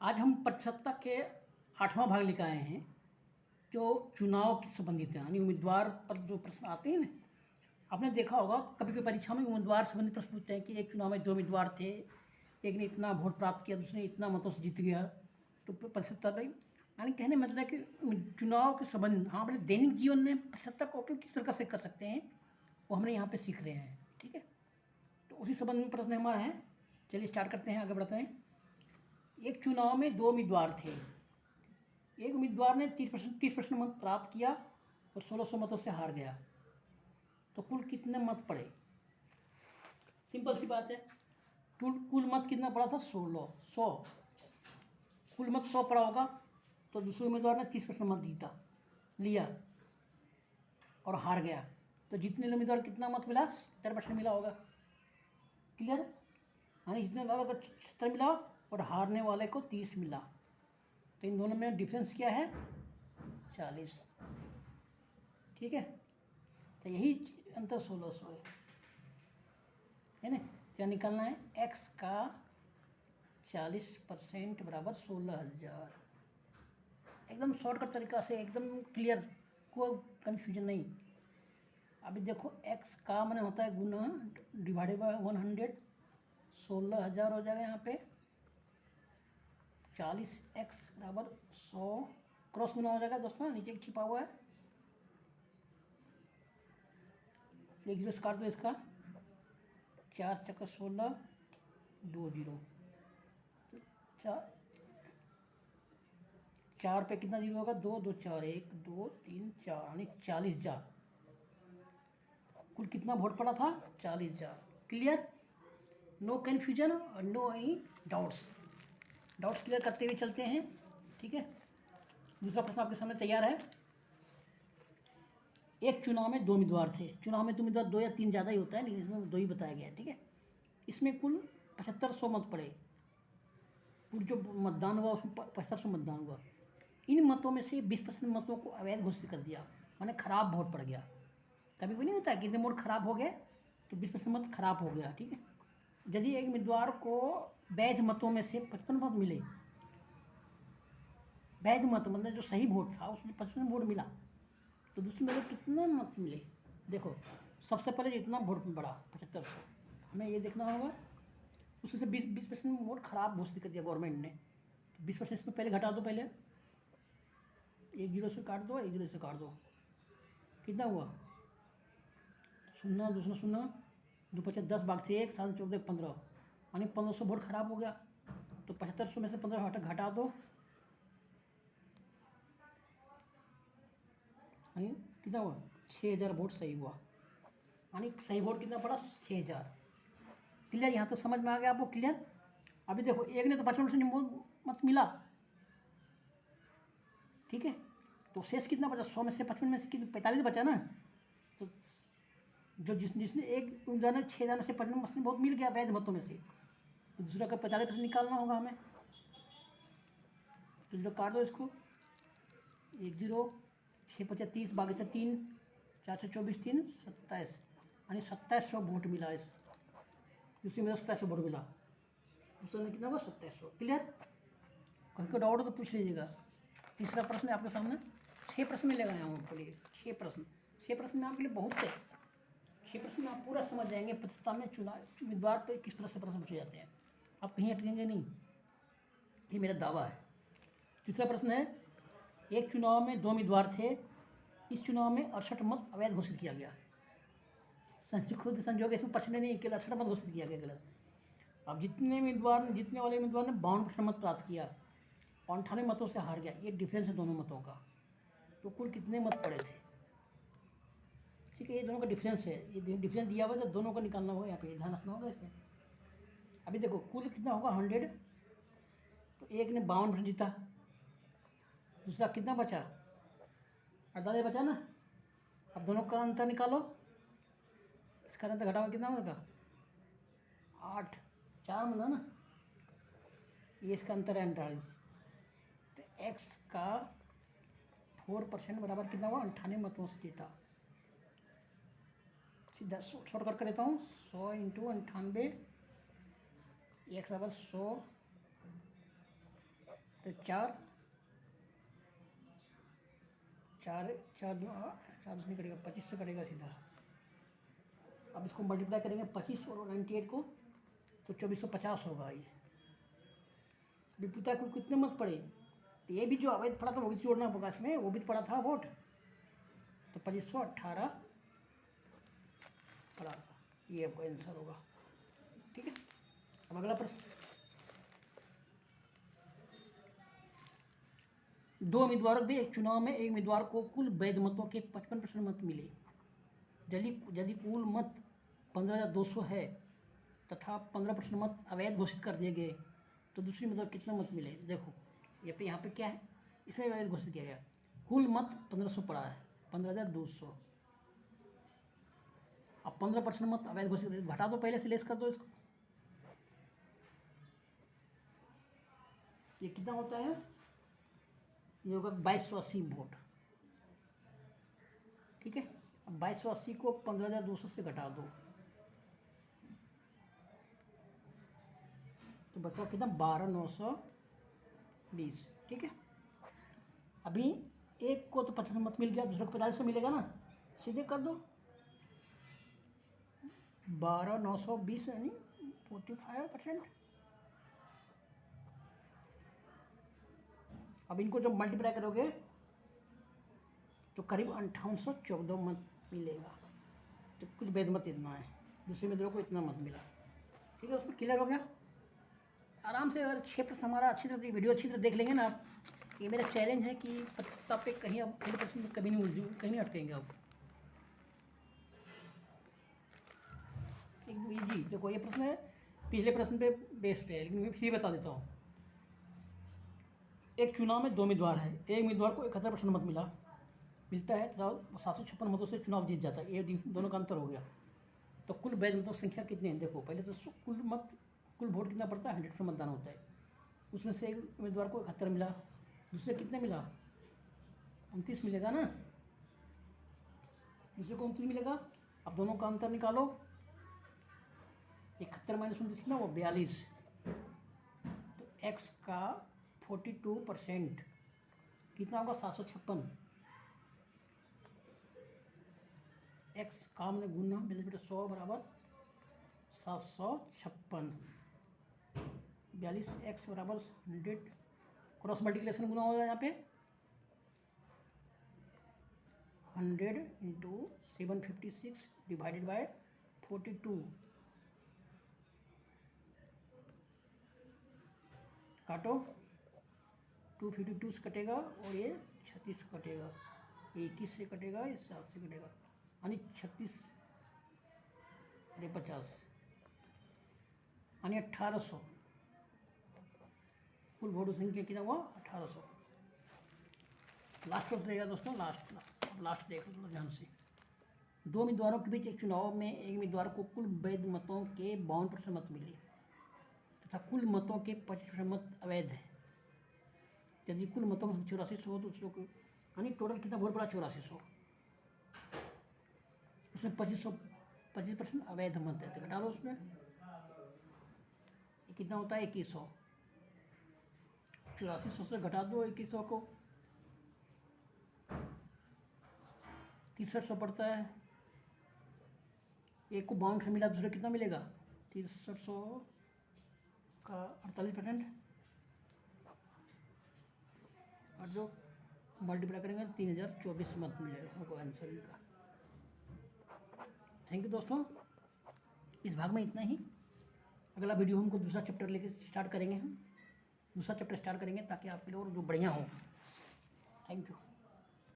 आज हम प्रतिशतता के 8वां भाग लेकर आए हैं जो चुनाव के संबंधित है, यानी उम्मीदवार पर जो प्रश्न आते हैं ना। आपने देखा होगा कभी कभी परीक्षा में उम्मीदवार संबंधित प्रश्न पूछते हैं कि एक चुनाव में 2 उम्मीदवार थे, एक ने इतना वोट प्राप्त किया, दूसरे ने इतना मतों से जीत गया, तो प्रतिशतता भाई यानी कहने मतलब है कि चुनाव के संबंध हाँ अपने दैनिक जीवन में प्रतिशतता का उपयोग किस प्रकार से कर सकते हैं वो हमने यहाँ पे सीख रहे हैं। ठीक है, तो उसी संबंध में प्रश्न हमारा है। चलिए स्टार्ट करते हैं, आगे बढ़ते हैं। एक चुनाव में 2 उम्मीदवार थे। एक उम्मीदवार ने 30% मत प्राप्त किया और 1600 मतों से हार गया, तो कुल कितने मत पड़े? सिंपल सी बात है, कुल मत कितना पड़ा था? 100। कुल मत 100 पड़ा होगा, तो दूसरे उम्मीदवार ने 30% मत जीता लिया और हार गया, तो जीतने वाले उम्मीदवार कितना मत मिला? 70% मिला होगा। क्लियर? यानी जितने वाले को 70 मिला और हारने वाले को 30 मिला, तो इन दोनों में डिफरेंस क्या है? 40। ठीक है, तो यही अंतर 1600 है ना। क्या निकालना है? x का 40% बराबर 16,000। एकदम शॉर्टकट तरीका से, एकदम क्लियर, कोई कन्फ्यूजन नहीं। अभी देखो x का माने होता है गुना डिवाइडेड बाय 100, 16,000 हो जाएगा यहाँ पे। 40x बराबर 100 क्रॉस गुना हो जाएगा दोस्तों, नीचे एक छिपा हुआ है, एक जीरो काट दो इसका, 4 चक्कर 16, 2 जीरो, 4 पे कितना जीरो होगा? 2 2 4, 1 2 3 4, यानी 40,000। कुल कितना वोट पड़ा था? 40,000। क्लियर? नो कन्फ्यूजन और नो एनी डाउट्स क्लियर करते हुए चलते हैं। ठीक है, दूसरा प्रश्न आपके सामने तैयार है। एक चुनाव में 2 उम्मीदवार थे। चुनाव में 2 उम्मीदवार, 2 या 3 ज़्यादा ही होता है, लेकिन इसमें 2 ही बताया गया है। ठीक है, इसमें कुल 7500 मत पड़े। कुल जो मतदान हुआ उसमें 7500 मतदान हुआ। इन मतों में से 20% मतों को अवैध घोषित कर दिया, माने खराब वोट पड़ गया। कभी भी नहीं होता है कि इतने वोट खराब हो गए, तो 20% मत खराब हो गया। ठीक है, यदि एक उम्मीदवार को वैध मतों में से 55 मत मिले, वैध मत मतलब जो सही वोट था उसमें 55 वोट मिला, तो दूसरे मेरे कितने मत मिले? देखो सबसे पहले जितना वोट बढ़ा 7500, हमें ये देखना होगा। उसमें से 20% वोट खराब घोषित कर दिया गवर्नमेंट ने, तो 20% इसमें पहले घटा दो। पहले एक जीरो से काट दो, एक जीरो से काट दो, कितना हुआ? 0 2 0, 2 5 10 भाग से 1, 7 14 15, यानी 1500 वोट खराब हो गया। तो 7500 में से 15 घटा दो, यानी कितना हुआ? 6000 वोट सही हुआ, यानी सही वोट कितना पड़ा? 6000। क्लियर? यहाँ तो समझ में आ गया आपको? क्लियर? अभी देखो एक ने तो 55% मत मिला, ठीक है, तो शेष कितना बचा? 100 में से 55 में से कितना? 45 बचा ना। तो जो जिसने एक उम्मीदवार ने 6000 में से 55% बहुत मिल गया वैध मतों में से, तो दूसरा का 45% निकालना होगा हमें। तो जो काट दो इसको, 1 जीरो, 6 5 30 बाकी 3, 4 से 24 3 27, यानी 2700 वोट मिला। इस दूसरी में 2700 वोट मिला, दूसरे में कितना होगा? 2700। क्लियर? कहीं को डाउट हो तो पूछ लीजिएगा। तीसरा प्रश्न आपके सामने 6 प्रश्न में लगाया हूँ आपके लिए। 6 प्रश्न में आपके लिए बहुत है। 6 प्रश्न में आप पूरा समझ जाएंगे प्रतिशतता में चुनाव उम्मीदवार पर किस तरह से प्रश्न पूछे जाते हैं, आप कहीं अटकेंगे नहीं, ये मेरा दावा है। तीसरा प्रश्न है, एक चुनाव में 2 उम्मीदवार थे। इस चुनाव में 68 मत अवैध घोषित किया गया। खुद संजोग इसमें परसेंटेज नहीं, केवल 68 मत घोषित किया गया गलत। अब जीतने वाले उम्मीदवार ने 52% मत प्राप्त किया और 98 मतों से हार गया। ये डिफरेंस है दोनों मतों का, तो कुल कितने मत पड़े थे? ठीक है, ये दोनों का डिफरेंस है, ये डिफरेंस दिया हुआ है, तो दोनों को निकालना होगा। यहाँ पे ध्यान रखना होगा इसमें। अभी देखो कुल कितना होगा? 100, तो एक ने 52% जीता, दूसरा कितना बचा? 48 बचा ना। अब दोनों का अंतर निकालो, इसका अंतर घटाओ, कितना होगा? 8, 4 मिला ना, ये इसका अंतर है 48। तो x का 4% बराबर कितना हुआ? 98 मतों से जीता। सीधा शॉर्ट कर देता हूँ, 100 × 98, x बराबर 100 तो चार चार चार चार से नहीं कटेगा, 25 से कटेगा सीधा। अब इसको मल्टीप्लाई करेंगे 25 और 98 को, तो 2450 होगा ये। अभी पिता को कितने मत पड़े, तो ये भी जो अवैध पड़ा था वो भी जोड़ना होगा इसमें, वो भी तो पड़ा था वोट, तो 2518 पड़ा था, ये आपका आंसर होगा। ठीक है, अब अगला प्रश्न। दो उम्मीदवारों के एक चुनाव में एक उम्मीदवार को कुल वैध मतों के 55% मत मिले। यदि कुल मत 15,200 है तथा 15% मत अवैध घोषित कर दिए गए, तो दूसरी उम्मीदवार कितने मत मिले। देखो ये पे यहाँ पे क्या है, इसमें अवैध घोषित किया गया, कुल मत 1500 पड़ा है, 15,200। अब 15% मत अवैध घोषित, घटा दो पहले से, लेस कर दो इसको, ये कितना होता है, ये होगा 2280 वोट। ठीक है, अब 2280 को 15,200 से घटा दो, तो बचा कितना, 12,920। ठीक है, अभी एक को तो 55 मत मिल गया, दूसरे को 45 मिलेगा ना, सीधे कर दो, 12,920 यानी 45%। अब इनको जब मल्टीप्लाई करोगे तो करीब 5814 मत मिलेगा, तो कुछ वैध मत इतना है, दूसरे उम्मीदवारों को इतना मत मिला। ठीक है, उसमें क्लियर हो गया। आराम से अगर 6 प्रश्न हमारा अच्छी तरह वीडियो अच्छी तरह देख लेंगे ना आप, ये मेरा चैलेंज है कि पता पे कहीं अब पहले प्रश्न में कभी नहीं उलझू, कहीं नहीं अटकेंगे अब। जी देखो ये प्रश्न है पिछले प्रश्न पे बेस पे है, लेकिन मैं फिर बता देता हूँ। एक चुनाव में दो उम्मीदवार है, एक उम्मीदवार को 71% मत मिलता है तथा 756 मतों से चुनाव जीत जाता है, ये दोनों का अंतर हो गया। तो कुल वैध मतों की संख्या कितनी है, देखो पहले तो कुल वोट कितना पड़ता है, 100% मतदान होता है, उसमें से एक उम्मीदवार को 71 मिला, दूसरे कितने मिला, 29 मिलेगा ना, दूसरे को 29 मिलेगा। अब दोनों का अंतर निकालो, 71 माइनस 29 कितना, वो 42, तो x का 42% कितना होगा, 756। x का हमने गुना, बेटा 100 बराबर 756, 42 x बराबर 100, क्रॉस मल्टीप्लिकेशन गुना होगा यहाँ पे, 100 इंटू 756 डिवाइडेड बाय 42, काटो, 252 से कटेगा और ये 36 कटेगा, ये 21 से कटेगा, ये 7 से कटेगा, यानी 36 अरे 50 यानी 1800। कुल वोट संख्या कितना हुआ, 1800। लास्ट क्वेश्चन रहेगा दोस्तों, लास्ट देख लो ध्यान से। दो उम्मीदवारों के बीच एक चुनाव में एक उम्मीदवार को कुल वैध मतों के 52% मत मिले तथा कुल मतों के 25% मत अवैध है। यदि कुल मतों में 8400 हो तो उसको यानी टोटल कितना वोट पड़ा, 8400, उसमें 25% अवैध मत है, तो घटा लो उसमें, ये कितना होता है, 2100। 8400 से घटा दो 2100 को, 6300 पड़ता है, एक को 52 मिला, दूसरे कितना मिलेगा, 6300 का 48%, और जो मल्टीप्लाई करेंगे 3024 मत मिलेगा हमको आंसर इनका। थैंक यू दोस्तों, इस भाग में इतना ही। अगला वीडियो हमको दूसरा चैप्टर लेके स्टार्ट करेंगे, हम दूसरा चैप्टर स्टार्ट करेंगे ताकि आपके लिए और जो बढ़िया हो। Thank you.